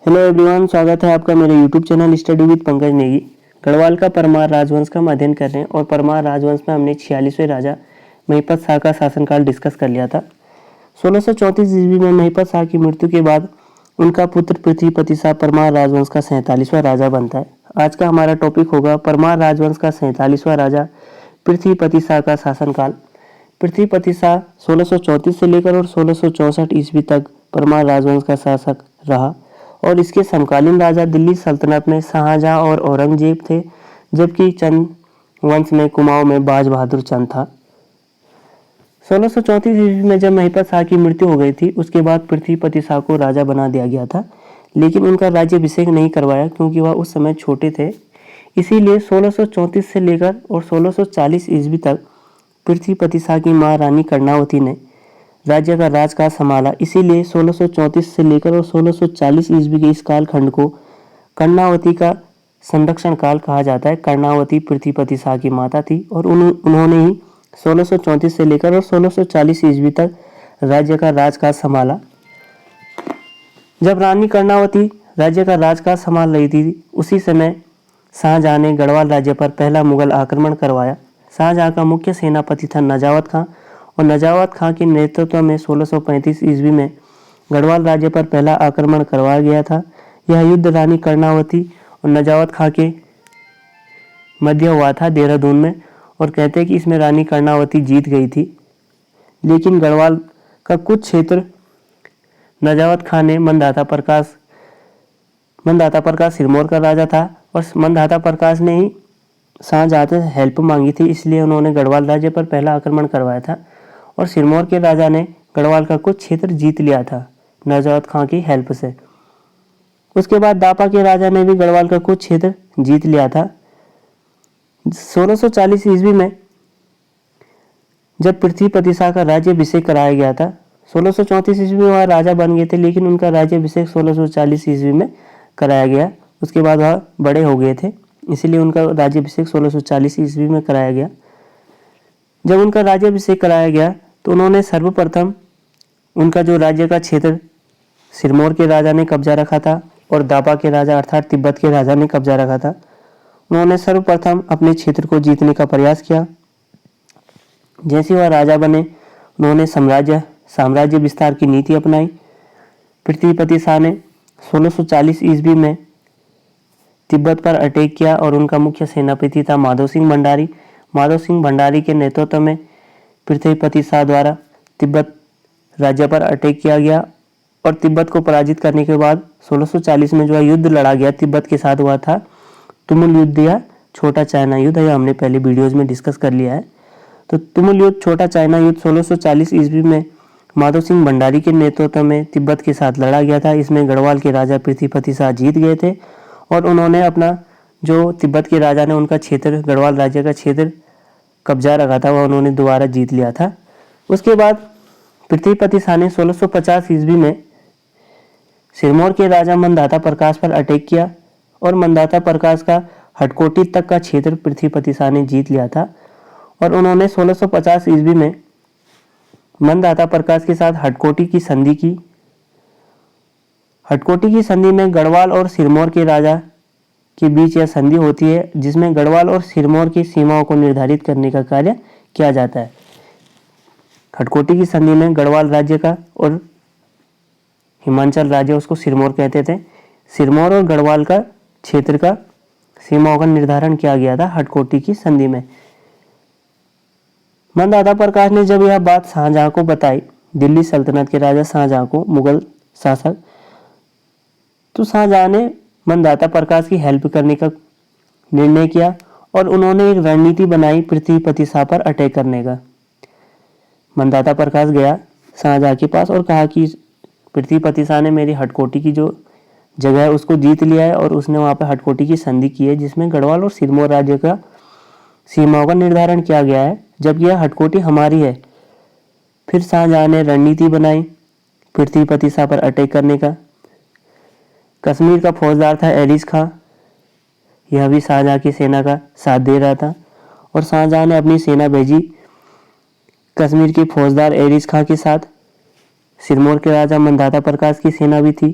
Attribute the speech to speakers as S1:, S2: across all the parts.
S1: Hello everyone, स्वागत है आपका मेरे YouTube channel study with Pankaj Negi. Garhwal का परमार राजवंश का हम अध्ययन कर रहे हैं और परमार राजवंश में हमने 46वें राजा महिपत शाह का शासनकाल डिस्कस कर लिया था। 1634 ईस्वी में महिपत शाह की मृत्यु के बाद उनका पुत्र पृथ्वीपति शाह परमार राजवंश का 47वां राजा बनता है। आज का हमारा टॉपिक होगा परमार राजवंश का 47वां राजा पृथ्वीपति शाह का शासनकाल। पृथ्वीपति शाह 1634 से लेकर और 1664 ईस्वी तक परमार राजवंश का शासक रहा और इसके समकालीन राजा दिल्ली सल्तनत में शाहजहां और औरंगजेब थे, जबकि चंद वंश में कुमाऊं में बाज बहादुर चंद था। 1634 ईस्वी में जब महिपत शाह की मृत्यु हो गई थी, उसके बाद पृथ्वीपति शाह को राजा बना दिया गया था, लेकिन उनका राज्याभिषेक नहीं करवाया क्योंकि वह उस समय छोटे थे। इसीलिए 1634 से लेकर और 1640 ईस्वी तक पृथ्वीपति शाह की मां रानी कर्णावती ने राज्य का राजकाज संभाला। इसीलिए 1634 से लेकर और 1640 ईस्वी के इस कालखंड को कर्णावती का संरक्षण काल कहा जाता है। कर्णावती पृथ्वीपति शाह की माता थी और उन्होंने ही 1634 से लेकर और 1640 ईस्वी तक राज्य का राजकाज संभाला। जब रानी कर्णावती राज्य का राजकाज संभाल रही थी, उसी समय शाहजहां ने गढ़वाल राज्य पर पहला मुगल आक्रमण करवाया। शाहजहां का मुख्य सेनापति था नजावत खां और नजावत खां के नेतृत्व में 1635 ईस्वी में गढ़वाल राज्य पर पहला आक्रमण करवाया गया था। यह युद्ध रानी कर्णावती और नजावत खां के मध्य हुआ था देहरादून में, और कहते हैं कि इसमें रानी कर्णावती जीत गई थी, लेकिन गढ़वाल का कुछ क्षेत्र नजावत खां ने मंदाता प्रकाश सिरमौर का राजा था और मंदाता प्रकाश ने ही शाहजहां से हेल्प मांगी थी, इसलिए उन्होंने गढ़वाल राज्य पर पहला आक्रमण करवाया था और सिरमौर के राजा ने गढ़वाल का कुछ क्षेत्र जीत लिया था नजावत खां की हेल्प से। उसके बाद दापा के राजा ने भी गढ़वाल का कुछ क्षेत्र जीत लिया था। 1640 ईस्वी में जब पृथ्वीपति शाह का राज्याभिषेक कराया गया था, 1634 ईस्वी में वह राजा बन गए थे, लेकिन उनका राज्याभिषेक 1640 ईस्वी में कराया गया। उसके बाद वह बड़े हो गए थे, इसीलिए उनका राज्याभिषेक 1640 ईस्वी में कराया गया। जब उनका राज्याभिषेक कराया गया तो उन्होंने सर्वप्रथम उनका जो राज्य का क्षेत्र सिरमौर के राजा ने कब्जा रखा था और दापा के राजा अर्थात तिब्बत के राजा ने कब्जा रखा था, उन्होंने सर्वप्रथम अपने क्षेत्र को जीतने का प्रयास किया। जैसे वह राजा बने, उन्होंने साम्राज्य विस्तार की नीति अपनाई। पृथ्वीपति शाह ने 1640 ईस्वी में तिब्बत पर अटैक किया और उनका मुख्य सेनापति था माधव सिंह भंडारी। माधव सिंह भंडारी के नेतृत्व में पृथ्वीपति शाह द्वारा तिब्बत राज्य पर अटैक किया गया और तिब्बत को पराजित करने के बाद 1640 में जो युद्ध लड़ा गया तिब्बत के साथ हुआ था तुमुल युद्ध या छोटा चाइना युद्ध, यह हमने पहले वीडियोज में डिस्कस कर लिया है। तो तुमुल युद्ध, छोटा चाइना युद्ध 1640 ईस्वी में माधव सिंह भंडारी के नेतृत्व में तिब्बत के साथ लड़ा गया था। इसमें गढ़वाल के राजा पृथ्वीपति शाह जीत गए थे और उन्होंने अपना जो तिब्बत के राजा ने उनका क्षेत्र, गढ़वाल राज्य का क्षेत्र कब्जा रखा था, वह उन्होंने दोबारा जीत लिया था। उसके बाद पृथ्वीपति शाह ने 1650 ईस्वी में सिरमौर के राजा मंदाता प्रकाश पर अटैक किया और मंदाता प्रकाश का हटकोटी तक का क्षेत्र पृथ्वीपति शाह ने जीत लिया था और उन्होंने 1650 ईस्वी में मंदाता प्रकाश के साथ हटकोटी की संधि की। हटकोटी की संधि में गढ़वाल और सिरमौर के राजा के बीच यह संधि होती है, जिसमें गढ़वाल और सिरमौर की सीमाओं को निर्धारित करने का कार्य किया जाता है। हटकोटी की संधि में गढ़वाल राज्य का और हिमाचल राज्य, उसको सिरमौर कहते थे, सिरमौर और गढ़वाल का क्षेत्र का सीमाओं का निर्धारण किया गया था हटकोटी की संधि में। मंदाता प्रकाश ने जब यह बात शाहजहां को बताई, दिल्ली सल्तनत के राजा शाहजहां को, मुगल शासक, तो शाहजहां ने मंदाता प्रकाश की हेल्प करने का निर्णय किया और उन्होंने एक रणनीति बनाई पृथ्वीपति शाह पर अटैक करने का। मंदाता प्रकाश गया शाहजहां के पास और कहा कि पृथ्वीपति शाह ने मेरी हटकोटी की जो जगह है उसको जीत लिया है और उसने वहां पर हटकोटी की संधि की है, जिसमें गढ़वाल और सिरमौर राज्य का सीमाओं का निर्धारण किया गया है, जबकि यह हटकोटी हमारी है। फिर शाहजहां ने रणनीति बनाई पृथ्वीपति शाह पर अटैक करने का। कश्मीर का फौजदार था एलिस खां, यह भी शाहजहां की सेना का साथ दे रहा था और शाहजहां ने अपनी सेना भेजी कश्मीर के फौजदार एलिस खां के साथ। सिरमौर के राजा मंदाता प्रकाश की सेना भी थी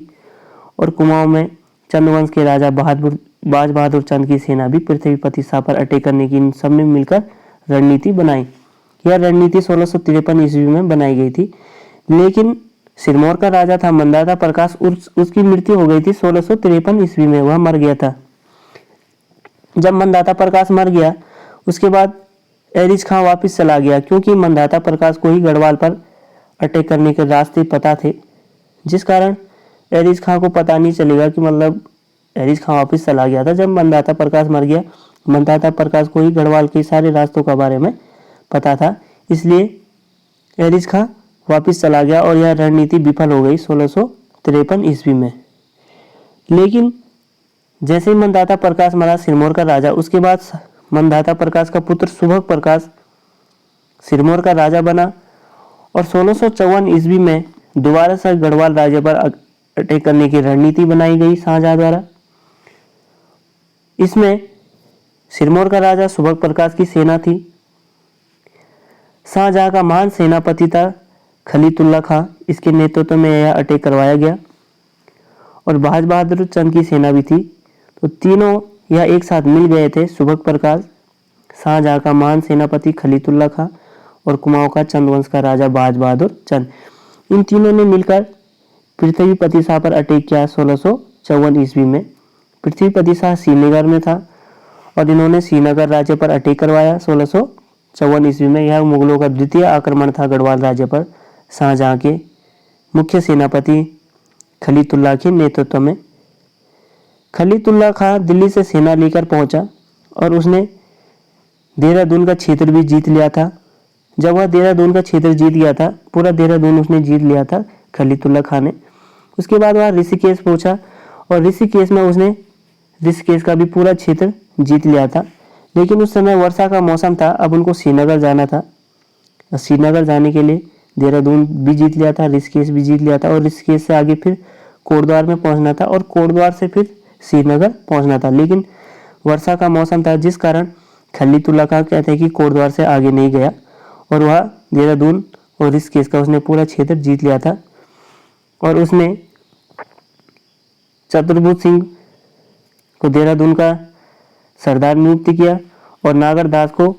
S1: और कुमाऊं में चंद्रवंश के राजा बाज बहादुर चंद की सेना भी पृथ्वीपति शाह पर अटैक करने की इन सब ने मिलकर रणनीति बनाई। यह रणनीति 1653 ईस्वी में बनाई गई थी, लेकिन सिरमौर का राजा था मंदाता प्रकाश, उसकी मृत्यु हो गई थी 1653 ईस्वी में, वह मर गया था। जब मंदाता प्रकाश मर गया उसके बाद एरिज खां वापस चला गया, क्योंकि मंदाता प्रकाश को ही गढ़वाल पर अटैक करने के रास्ते पता थे, जिस कारण एरिज खां को पता नहीं चलेगा कि मतलब एरिज खां वापस चला गया था। जब मंदाता प्रकाश मर गया, मंदाता प्रकाश को ही गढ़वाल के सारे रास्तों के बारे में पता था, इसलिए एरिज खां वापस चला गया और यह रणनीति विफल हो गई 1653 ईस्वी में। लेकिन जैसे ही मंदाता प्रकाश मरा, सिरमौर का राजा, उसके बाद मंदाता प्रकाश का पुत्र सुभग प्रकाश सिरमौर का राजा बना और 1654 ईस्वी में दोबारा से गढ़वाल राज्य पर अटैक करने की रणनीति बनाई गई शाहजहां द्वारा। इसमें सिरमौर का राजा सुभग प्रकाश की सेना थी, शाहजहां का महान सेनापति था खलीतुल्ला खां, इसके नेतृत्व में यह अटैक करवाया गया और बाज बहादुर चंद की सेना भी थी। तो तीनों यह एक साथ मिल गए थे, सुभग प्रकाश, शाहजहां का महान सेनापति खलीतुल्ला खां और कुमाऊं का चंद्रवंश का राजा बाज बहादुर चंद। इन तीनों ने मिलकर पृथ्वीपति शाह पर अटैक किया 1654 ईस्वी में। पृथ्वीपति शाह श्रीनगर में था और इन्होंने श्रीनगर राज्य पर अटैक करवाया 1654 ईस्वी में। यह मुगलों का द्वितीय आक्रमण था गढ़वाल राज्य पर, शाहजहां के मुख्य सेनापति खलीतुल्ला के नेतृत्व में। खलीतुल्ला खां दिल्ली से सेना लेकर पहुंचा और उसने देहरादून का क्षेत्र भी जीत लिया था। जब वह देहरादून का क्षेत्र जीत गया था, पूरा देहरादून उसने जीत लिया था खलीतुल्ला खां ने, उसके बाद वह ऋषिकेश पहुंचा और ऋषिकेश में उसने ऋषिकेश का भी पूरा क्षेत्र जीत लिया था। लेकिन उस समय वर्षा का मौसम था, अब उनको श्रीनगर जाना था। श्रीनगर जाने के लिए देहरादून भी जीत लिया था, ऋषिकेश भी जीत लिया था और ऋषिकेश से आगे फिर कोटद्वार में पहुंचना था और कोटद्वार से फिर श्रीनगर पहुंचना था। लेकिन वर्षा का मौसम था, जिस कारण खलीतुल्ला खां कहते हैं कि कोटद्वार से आगे नहीं गया और वह देहरादून और ऋषिकेश का उसने पूरा क्षेत्र जीत लिया था। और उसने चतुर्भुज सिंह को देहरादून का सरदार नियुक्त किया और नागर दास को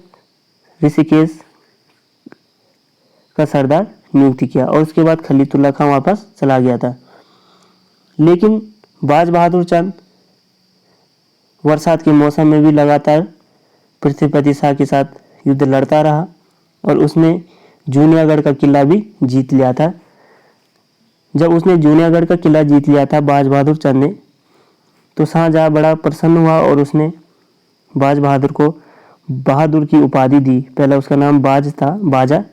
S1: ऋषिकेश का सरदार नियुक्त किया और उसके बाद खलीतुल्ला खां वापस चला गया था। लेकिन बाज बहादुर चंद बरसात के मौसम में भी लगातार पृथ्वीपति शाह के साथ युद्ध लड़ता रहा और उसने जूनियागढ़ का किला भी जीत लिया था। जब उसने जूनियागढ़ का किला जीत लिया था बाज बहादुर चंद ने, तो शाहजहां बड़ा प्रसन्न हुआ और उसने बाज बहादुर को बहादुर की उपाधि दी। पहले उसका नाम बाज था, बाजा,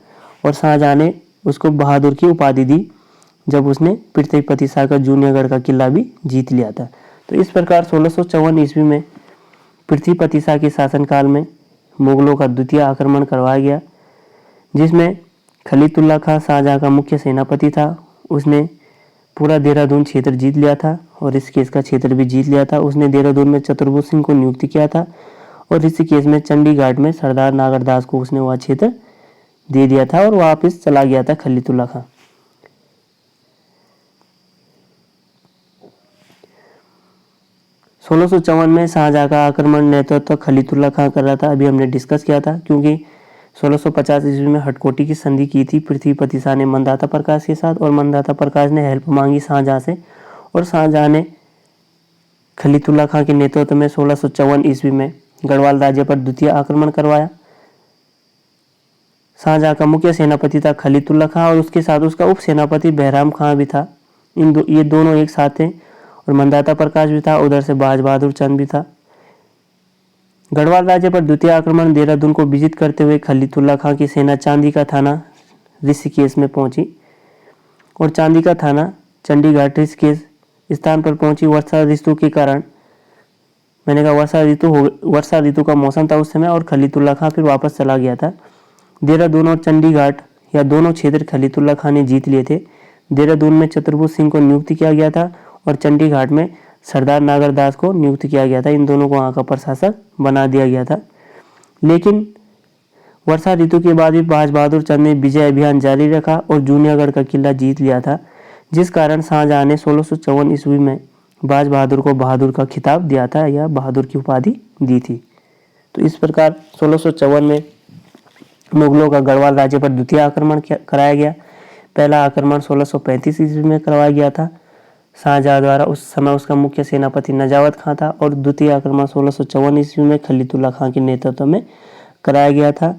S1: और शाहजहां ने उसको बहादुर की उपाधि दी जब उसने पृथ्वीपति शाह का जूनियागढ़ का किला भी जीत लिया था। तो इस प्रकार 1654 ईस्वी में पृथ्वीपति शाह के शासनकाल में मुगलों का द्वितीय आक्रमण करवाया गया, जिसमें खलीतुल्ला खां शाहजहां का मुख्य सेनापति था। उसने पूरा देहरादून क्षेत्र जीत लिया था और ऋषिकेश का क्षेत्र भी जीत लिया था। उसने देहरादून में चतुर्भुज सिंह को नियुक्त किया था और ऋषिकेश में चंडीगढ़ में सरदार नागरदास को उसने वह क्षेत्र दे दिया था और वापस चला गया था खलीतुल्ला खां। सोलह सौ चौवन में शाहजहां का आक्रमण नेतृत्व खलीतुल्ला खां कर रहा था, अभी हमने डिस्कस किया था, क्योंकि 1650 ईस्वी में हटकोटी की संधि की थी पृथ्वीपति शाह ने मंदाता प्रकाश के साथ और मंदाता प्रकाश ने हेल्प मांगी शाहजहां से और शाहजहां ने खलीतुल्ला खां के नेतृत्व में 1654 ईस्वी में गढ़वाल राज्य पर द्वितीय आक्रमण करवाया। शाहजहां का मुख्य सेनापति था खलीतुल्ला खां और उसके साथ उसका उप सेनापति बहराम खां भी था। ये दोनों एक साथ थे और मंदाता प्रकाश भी था, उधर से बाज बहादुर चंद भी था। गढ़वाल राज्य पर द्वितीय आक्रमण देहरादून को विजित करते हुए खलीतुल्ला खां की सेना चांदी का थाना ऋषिकेश में पहुंची और चांदी का थाना चंडीगढ़ ऋषिकेश स्थान पर पहुंची। वर्षा ऋतु के कारण, मैंने कहा वर्षा ऋतु का मौसम था उस समय और खलीतुल्ला खां फिर वापस चला गया था। देहरादून और चंडीगढ़ या दोनों क्षेत्र खलीतुल्ला खां ने जीत लिए थे। देहरादून में चतुर्भुज सिंह को नियुक्त किया गया था और चंडीगढ़ में सरदार नागरदास को नियुक्त किया गया था। इन दोनों को वहाँ का प्रशासक बना दिया गया था। लेकिन वर्षा ऋतु के बाद भी बाज बहादुर चंद ने विजय अभियान जारी रखा और जूनियागढ़ का किला जीत लिया था, जिस कारण शाहजहां ने 1654 ईस्वी में बाज बहादुर को बहादुर का खिताब दिया था या बहादुर की उपाधि दी थी। तो इस प्रकार 1654 में मुगलों का गढ़वाल राज्य पर द्वितीय आक्रमण कराया गया। पहला आक्रमण 1635 ईस्वी में करवाया गया था शाहजहां द्वारा। उस समय उसका मुख्य सेनापति नजावत खां था और द्वितीय आक्रमण 1654 ईस्वी में खलीतुल्ला खां के नेतृत्व में कराया गया था,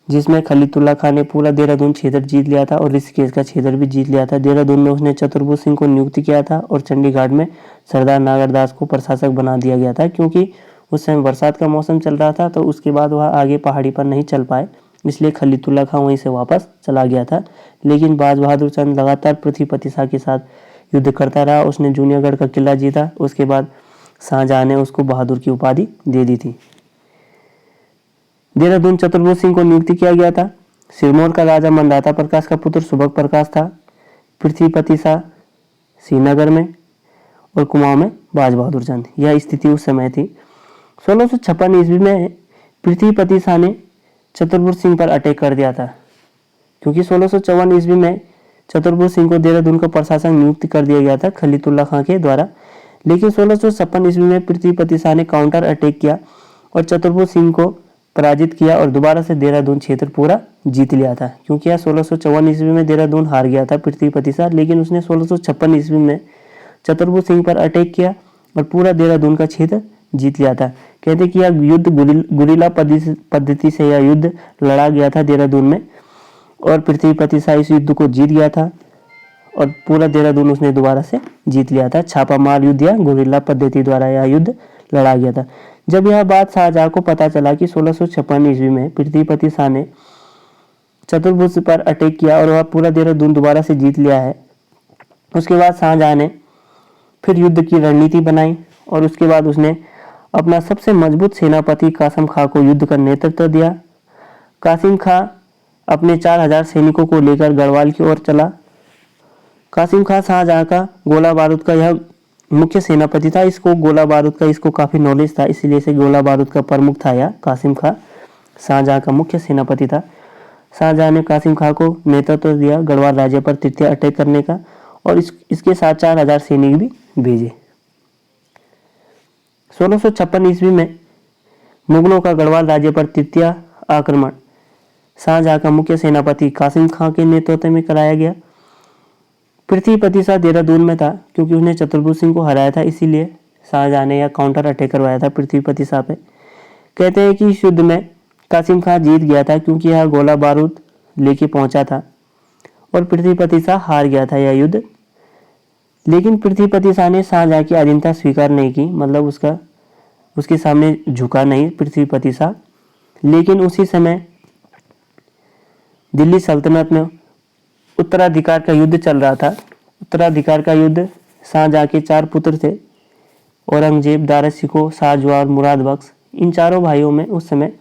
S1: जिसमें खलीतुल्ला खां ने पूरा देहरादून क्षेत्र जीत लिया था और ऋषिकेश का क्षेत्र भी जीत लिया था। देहरादून में उसने चतुर्भुज सिंह को नियुक्त किया था और चंडीगढ़ में सरदार नागरदास को प्रशासक बना दिया गया था, क्योंकि उस समय बरसात का मौसम चल रहा था। तो उसके बाद वह आगे पहाड़ी पर नहीं चल पाए, इसलिए खलीतुल्ला खां वहीं से वापस चला गया था। लेकिन बाज बहादुर चंद लगातार पृथ्वीपति शाह के साथ युद्ध करता रहा। उसने जूनियागढ़ का किला जीता। उसके बाद शाहजहां ने उसको बहादुर की उपाधि दे दी थी। देहरादून चतुर्भुज सिंह को नियुक्त किया गया था। सिरमौर का राजा मंदाता प्रकाश का पुत्र सुबक प्रकाश था। पृथ्वीपति शाह श्रीनगर में और कुमाऊं में बाज बहादुर चंद। यह स्थिति उस समय थी। 1656 ईस्वी में पृथ्वीपति शाह ने चतुर्भुज सिंह पर अटैक कर दिया था, क्योंकि 1654 ईस्वी में चतुर्भुज सिंह को देहरादून का प्रशासक नियुक्त कर दिया गया था खलीतुल्ला खां के द्वारा। लेकिन 1656 ईस्वी में पृथ्वीपति शाह ने काउंटर अटैक किया और चतुर्भुज सिंह को पराजित किया और दोबारा से देहरादून क्षेत्र पूरा जीत लिया था, क्योंकि यह 1654 ईस्वी में देहरादून हार गया था पृथ्वीपति शाह। लेकिन उसने 1656 ईस्वी में चतुर्भुज सिंह पर अटैक किया और पूरा देहरादून का क्षेत्र जीत लिया था। कहते कि यह युद्ध गुरिल्ला पद्धति से यह युद्ध लड़ा गया था देहरादून में और पृथ्वीपति शाह इस युद्ध को जीत गया था और पूरा देहरादून उसने दोबारा से जीत लिया था। छापामार युद्ध या गुरिल्ला पद्धति द्वारा यह युद्ध लड़ा गया था। जब यह बात शाहजहां को पता चला कि 1656 ईस्वी में पृथ्वीपति शाह ने चतुर्भुज पर अटैक किया और वह पूरा देहरादून दोबारा से जीत लिया है, उसके बाद शाहजहां ने फिर युद्ध की रणनीति बनाई और उसके बाद उसने अपना सबसे मजबूत सेनापति कासिम खां को युद्ध का नेतृत्व दिया। कासिम खां अपने 4000 सैनिकों को लेकर गढ़वाल की ओर चला। कासिम खां शाहजहां का गोला बारूद का यह मुख्य सेनापति था। इसको गोला बारूद का इसको काफी नॉलेज था, इसीलिए से गोला बारूद का प्रमुख था। यह कासिम खां शाहजहां का मुख्य सेनापति था। शाहजहां ने कासिम खां को नेतृत्व दिया गढ़वाल राज्य पर तृतीय अटैक करने का और इसके साथ 4000 सैनिक भी भेजे। 1656 ईस्वी में मुगलों का गढ़वाल राज्य पर तृतीय आक्रमण शाहजहां का मुख्य सेनापति कासिम खां के नेतृत्व में कराया गया। पृथ्वीपति शाह देहरादून में था, क्योंकि उसने चतुर्भुज सिंह को हराया था, इसीलिए शाहजहां ने यह काउंटर अटैक करवाया था पृथ्वीपति शाह पे। कहते हैं कि इस युद्ध में कासिम खां जीत गया था, क्योंकि यह गोला बारूद लेके पहुंचा था और पृथ्वीपति शाह हार गया था यह युद्ध। लेकिन पृथ्वीपति शाह ने शाहजहां की अधीनता स्वीकार नहीं की, मतलब उसके सामने झुका नहीं पृथ्वीपति शाह। लेकिन उसी समय दिल्ली सल्तनत में उत्तराधिकार का युद्ध चल रहा था। उत्तराधिकार का युद्ध शाहजहां के 4 पुत्र थे, औरंगजेब, दारा शिकोह, शाहजहां और मुराद बख्श। इन चारों भाइयों में उस समय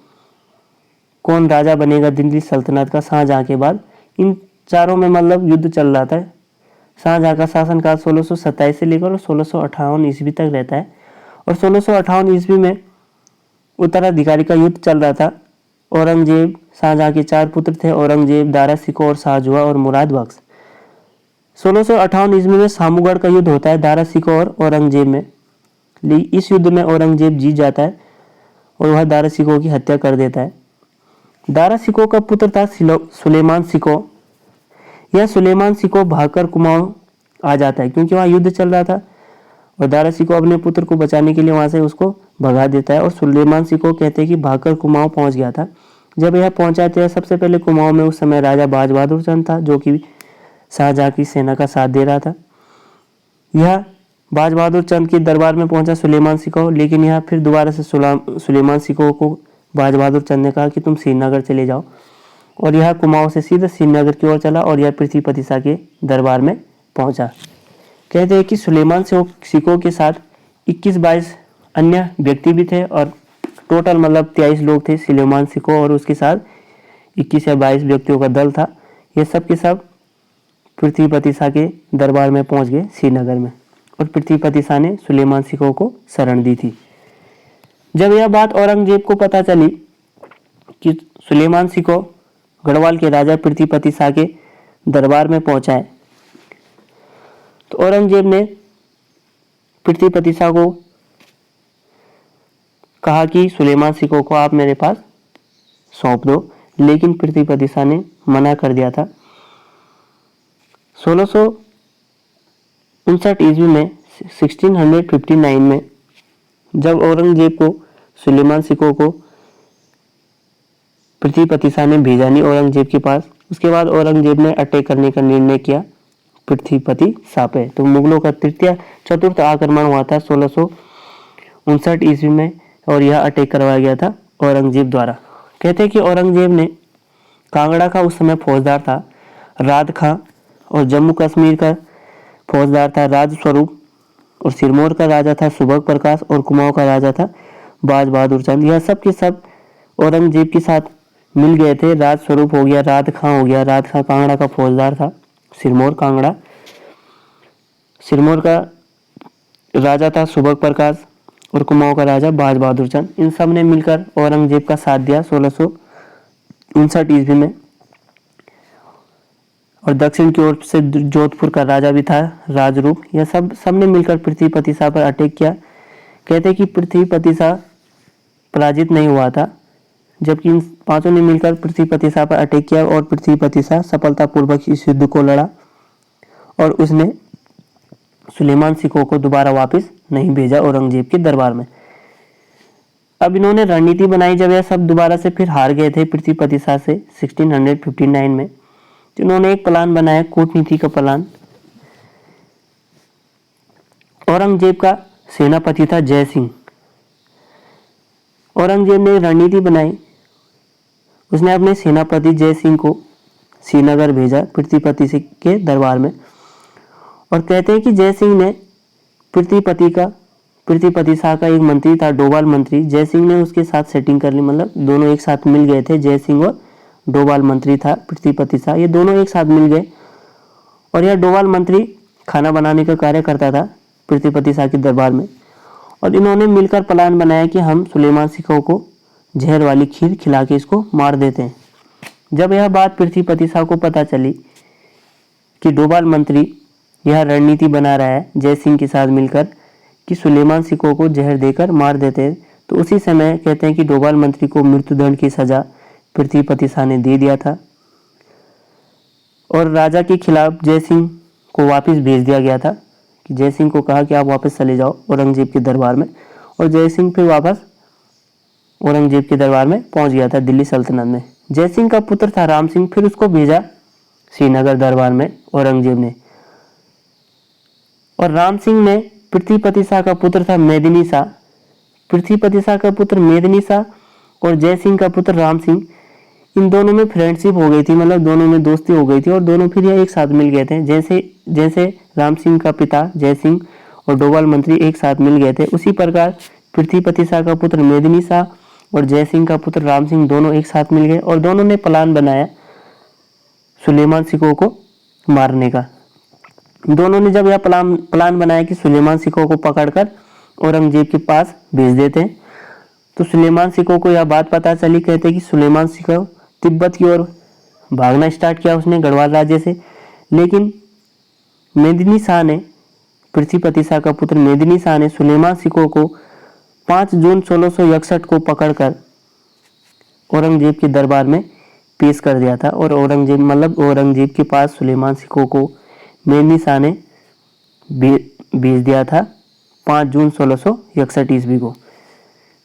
S1: कौन राजा बनेगा दिल्ली सल्तनत का शाहजहां के बाद, इन चारों में मतलब युद्ध चल रहा था। शाहजहां का शासनकाल 1627 से लेकर 1658 ईस्वी तक रहता है और 1658 ईस्वी में उत्तराधिकारी का युद्ध चल रहा था। औरंगजेब, शाहजहां के 4 पुत्र थे, औरंगजेब, दारा शिकोह और शाहजहां और मुराद बख्श। 1658 ईस्वी में सामूगढ़ का युद्ध होता है दारा शिकोह और औरंगजेब में। इस युद्ध में औरंगजेब जीत जाता है और वह दारा शिकोह की हत्या कर देता है। दारा शिकोह का पुत्र था सुलेमान शिकोह। यह सुलेमान शिकोह भागकर कुमाऊं आ जाता है, क्योंकि वहां युद्ध चल रहा था और दारा शिकोह अपने पुत्र को बचाने के लिए वहां से उसको भगा देता है और सुलेमान शिकोह कहते हैं कि भागकर कुमाऊं पहुंच गया था। जब यह पहुंचा तो सबसे पहले कुमाऊं में उस समय राजा बाज बहादुर चंद था, जो कि शाहजहां की सेना का साथ दे रहा था। यह बाज बहादुर चंद के दरबार में पहुंचा सुलेमान शिकोह, लेकिन यह फिर दोबारा से सुलेमान शिकोह को बाज बहादुर चंद ने कहा कि तुम श्रीनगर चले जाओ और यह कुमाऊं से सीधा श्रीनगर की ओर चला और यह पृथ्वीपति शाह के दरबार में पहुंचा। कहते हैं कि सुलेमान शिकोह के साथ 21-22 अन्य व्यक्ति भी थे और टोटल मतलब 23 लोग थे सुलेमान शिकोह और उसके साथ 21 या 22 व्यक्तियों का दल था। ये सब के सब पृथ्वीपति शाह के दरबार में पहुंच गए श्रीनगर में और पृथ्वीपति शाह ने सुलेमान शिकोह को शरण दी थी। जब यह बात औरंगजेब को पता चली कि सुलेमान शिकोह गढ़वाल के राजा पृथ्वीपति शाह के दरबार में पहुंचा है, तो औरंगजेब ने पृथ्वीपति शाह को कहा कि सुलेमान सिकोह को आप मेरे पास सौंप दो, लेकिन पृथ्वीपति शाह ने मना कर दिया था। 1659 ईस्वी में 1659 में जब औरंगजेब को सुलेमान सिकोह को पृथ्वीपति शाह ने भेजा नहीं औरंगजेब के पास, उसके बाद औरंगजेब ने अटैक करने का निर्णय किया पृथ्वीपति शाह पे। तो मुगलों का चतुर्थ आक्रमण हुआ था 1659 ईस्वी में और यह अटैक करवाया गया था औरंगजेब द्वारा। कहते हैं कि औरंगजेब ने कांगड़ा का उस समय फौजदार था राद खां, और जम्मू कश्मीर का फौजदार था राज स्वरूप, और सिरमौर का राजा था सुबह प्रकाश, और कुमाऊं का राजा था बाज बहादुर चंद। यह सब के सब औरंगजेब के साथ मिल गए थे। राज स्वरूप हो गया, राद खां हो गया, राद खां कांगड़ा का फौजदार था, सिरमौर कांगड़ा, सिरमौर का राजा था सुबह प्रकाश, और कुमाऊं का राजा बाज बहादुर चंद। इन सब ने मिलकर औरंगजेब का साथ दिया 1659 ईस्वी में। और दक्षिण की ओर से जोधपुर का राजा भी था राजरूप। यह सब ने मिलकर पृथ्वीपति शाह पर अटैक किया। कहते हैं कि पृथ्वीपति शाह पराजित नहीं हुआ था, जबकि इन पांचों ने मिलकर पृथ्वीपति शाह पर अटैक किया और पृथ्वीपति शाह सफलतापूर्वक इस युद्ध को लड़ा, और उसने सुलेमान सिकोह को दोबारा वापस नहीं भेजा औरंगजेब के दरबार में। अब इन्होंने रणनीति बनाई, जब यह सब दोबारा से फिर हार गए थे पृथ्वीपति शाह से 1659 में, तो इन्होंने एक प्लान बनाया, कूटनीति का प्लान। औरंगजेब का सेनापति था जय सिंह। औरंगजेब ने रणनीति बनाई, उसने अपने सेनापति जय सिंह को श्रीनगर भेजा पृथ्वीपति के दरबार में। और कहते हैं कि जय सिंह ने पृथ्वीपति शाह का एक मंत्री था डोभाल मंत्री, जय सिंह ने उसके साथ सेटिंग कर ली, मतलब दोनों एक साथ मिल गए थे। जय सिंह और डोभाल मंत्री था पृथ्वीपति शाह, ये दोनों एक साथ मिल गए। और यह डोभाल मंत्री खाना बनाने का कार्य करता था पृथ्वीपति शाह के दरबार में। और इन्होंने मिलकर प्लान बनाया कि हम सुलेमान सिकोह को जहर वाली खीर खिला के इसको मार देते हैं। जब यह बात पृथ्वीपति शाह को पता चली कि डोभाल मंत्री यह रणनीति बना रहा है जय सिंह के साथ मिलकर कि सुलेमान सिकोह को जहर देकर मार देते हैं, तो उसी समय कहते हैं कि डोभाल मंत्री को मृत्युदंड की सजा पृथ्वीपति शाह ने दे दिया था, और राजा के खिलाफ जय सिंह को वापस भेज दिया गया था कि जय सिंह को कहा कि आप वापस चले जाओ औरंगजेब के दरबार में। और जय सिंह फिर वापस औरंगजेब के दरबार में पहुंच गया था दिल्ली सल्तनत में। जय सिंह का पुत्र था राम सिंह, फिर उसको भेजा श्रीनगर दरबार में औरंगजेब ने। और राम सिंह ने पृथ्वीपति शाह का पुत्र था मेदिनी शाह, पृथ्वीपति शाह का पुत्र मेदिनी शाह और जय सिंह का पुत्र राम सिंह, इन दोनों में फ्रेंडशिप हो गई थी, मतलब दोनों में दोस्ती हो गई थी, और दोनों फिर यह एक साथ मिल गए थे। जैसे राम सिंह का पिता जय सिंह और डोभाल मंत्री एक साथ मिल गए थे, उसी प्रकार पृथ्वीपति शाह का पुत्र मेदिनी शाह और जय सिंह का पुत्र राम सिंह दोनों एक साथ मिल गए, और दोनों ने प्लान बनाया सुलेमान सिकोह को मारने का। दोनों ने जब यह प्लान बनाया कि सुलेमान सिकोह को पकड़कर औरंगजेब के पास भेज देते हैं, तो सुलेमान सिकोह को यह बात पता चली। कहते हैं कि सुलेमान सिकोह तिब्बत की ओर भागना स्टार्ट किया उसने गढ़वाल राज्य से, लेकिन मेदिनी शाह ने, पृथ्वीपति शाह का पुत्र मेदिनी शाह ने सुलेमान सिकोह को 5 जून 1661 को पकड़कर औरंगजेब के दरबार में पेश कर दिया था। और औरंगजेब के पास सुलेमान सिकोह को मेदिनी शाह ने भेज दिया था 5 जून 1661 ईस्वी को।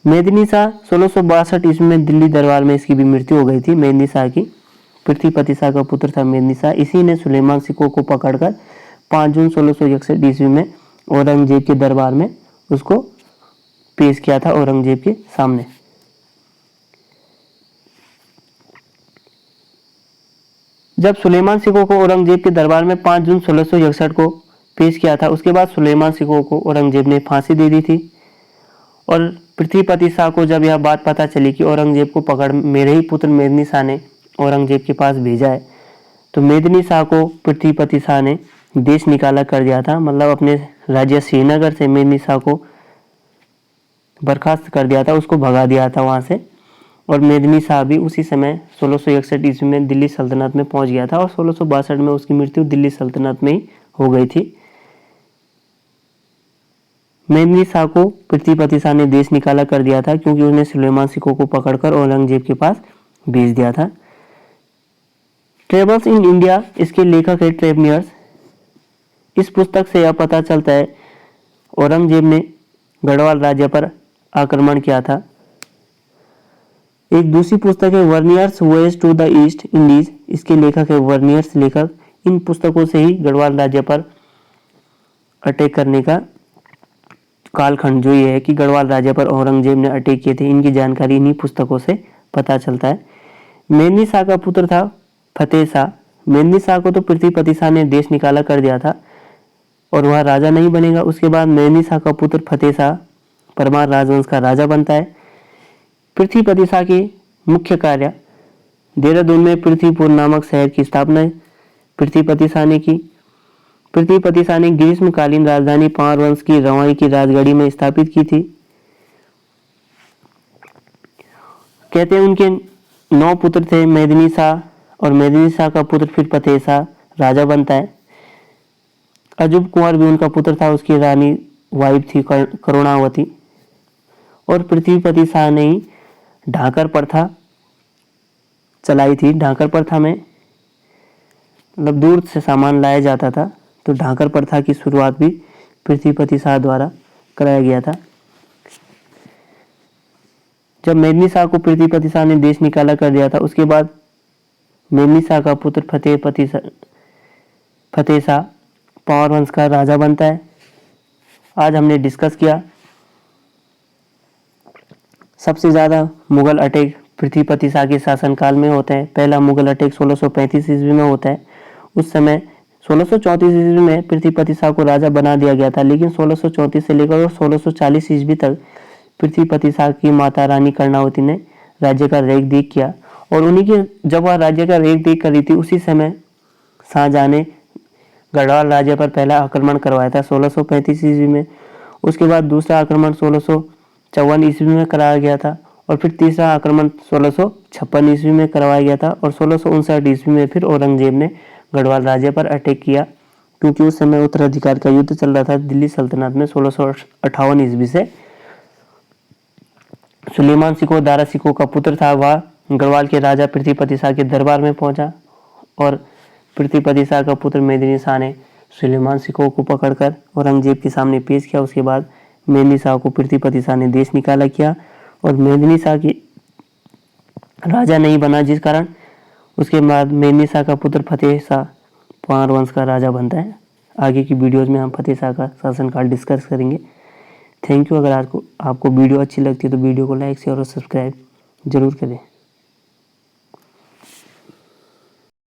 S1: मेदिनी शाह 1662 ईस्वी में दिल्ली दरबार में इसकी भी मृत्यु हो गई थी मेदिनी शाह की। पृथ्वीपति शाह का पुत्र था मेदिनी शाह, इसी ने सुलेमान सिकोह को पकड़कर 5 जून 1661 ईस्वी में औरंगजेब के दरबार में उसको पेश किया था औरंगजेब के सामने। जब सुलेमान सिकोह को औरंगजेब के दरबार में 5 जून 1661 को पेश किया था, उसके बाद सुलेमान सिकोह को औरंगजेब ने फांसी दे दी थी। और पृथ्वीपति शाह को जब यह बात पता चली कि औरंगजेब को पकड़ मेरे ही पुत्र मेदिनी शाह ने औरंगजेब के पास भेजा है, तो मेदिनी शाह को पृथ्वीपति शाह ने देश निकाला कर दिया था, मतलब अपने राज्य श्रीनगर से मेदिनी शाह को बर्खास्त कर दिया था, उसको भगा दिया था वहां से। और मेदिनी शाह भी उसी समय 1661 ईस्वी में दिल्ली सल्तनत में पहुंच गया था, और 1662 में उसकी मृत्यु दिल्ली सल्तनत में ही हो गई थी। मेमनी शाह को पृथ्वीपति शाह ने देश निकाला कर दिया था क्योंकि उसने सुलेमान सिकों को पकड़कर औरंगजेब के पास भेज दिया था। ट्रेवल्स इन इंडिया, इसके लेखक है ट्रेवनियर्स। इस पुस्तक से यह पता चलता है औरंगजेब ने गढ़वाल राज्य पर आक्रमण किया था। एक दूसरी पुस्तक है Vernier's voyage to the East Indies, इसके लेखक है वर्नियर्स लेखक। इन पुस्तकों से ही गढ़वाल राज्य पर अटैक करने का कालखंड जो ये है कि गढ़वाल राज्य पर औरंगजेब ने अटैक किए थे, इनकी जानकारी इन्हीं पुस्तकों से पता चलता है। मेमनी शाह का पुत्र था फतेह शाह। मेमनी शाह को तो पृथ्वीपति शाह ने देश निकाला कर दिया था और वह राजा नहीं बनेगा। उसके बाद मेमनी शाह का पुत्र फतेह शाह परमार राजवंश का राजा बनता है। पृथ्वीपति शाह के मुख्य कार्य देहरादून में पृथ्वीपुर नामक शहर की स्थापना पृथ्वीपति शाह ने की। पृथ्वीपति शाह ने ग्रीष्मकालीन राजधानी पार वंश की रवाई की राजगढ़ी में स्थापित की थी। कहते हैं उनके 9 पुत्र थे मेदिनी शाह, और मेदिनी शाह का पुत्र फिर फतेह शाह राजा बनता है। अजूब कुंवर भी उनका पुत्र था, उसकी रानी वाइफ थी करुणावती। और पृथ्वीपति शाह ने ही ढाकर प्रथा चलाई थी। ढाकर प्रथा में मतलब दूर से सामान लाया जाता था, तो ढाकर प्रथा की शुरुआत भी पृथ्वीपति शाह द्वारा कराया गया था। जब मेमनी शाह को पृथ्वीपति शाह ने देश निकाला कर दिया था, उसके बाद मेमनी शाह का पुत्र फतेह शाह पावर वंश का राजा बनता है। आज हमने डिस्कस किया सबसे ज़्यादा मुगल अटैक पृथ्वीपति शाह के शासनकाल में होते हैं। पहला मुगल अटैक 1635 ईस्वी में होता है। उस समय 1634 ईस्वी में पृथ्वीपति शाह को राजा बना दिया गया था, लेकिन 1634 से लेकर 1640 ईस्वी तक पृथ्वीपति शाह की माता रानी कर्णावती ने राज्य का रेख देख किया। और उन्हीं के जब वह राज्य का रेख देख कर रही थी, उसी समय शाहजहां ने गढ़वाल राज्य पर पहला आक्रमण करवाया था 1635 ईस्वी में। उसके बाद दूसरा आक्रमण 1654 ईस्वी में कराया गया था, और फिर तीसरा आक्रमण 1656 ईस्वी में करवाया गया था, और 1659 ईस्वी में फिर औरंगजेब ने गढ़वाल राज्य पर अटैक किया, क्योंकि उस समय उत्तराधिकार का युद्ध चल रहा था दिल्ली सल्तनत में। 1658 ईस्वी से सुलेमान सिकों दारा सिकों का पुत्र था, वह गढ़वाल के राजा पृथ्वीपति शाह के दरबार में पहुंचा, और पृथ्वीपति शाह का पुत्र मेदिनी शाह ने सुलेमान सिकों को पकड़कर औरंगजेब के सामने पेश किया। उसके बाद मेदिनी शाह को पृथ्वीपति शाह ने देश निकाला किया, और मेदिनी शाह की राजा नहीं बना, जिस कारण उसके बाद मेदिनी शाह का पुत्र फतेह शाह पार वंश का राजा बनता है। आगे की वीडियोज़ में हम फतेह शाह का शासनकाल डिस्कस करेंगे। Thank you. अगर आपको वीडियो अच्छी लगती है तो वीडियो को लाइक शेयर और सब्सक्राइब जरूर करें।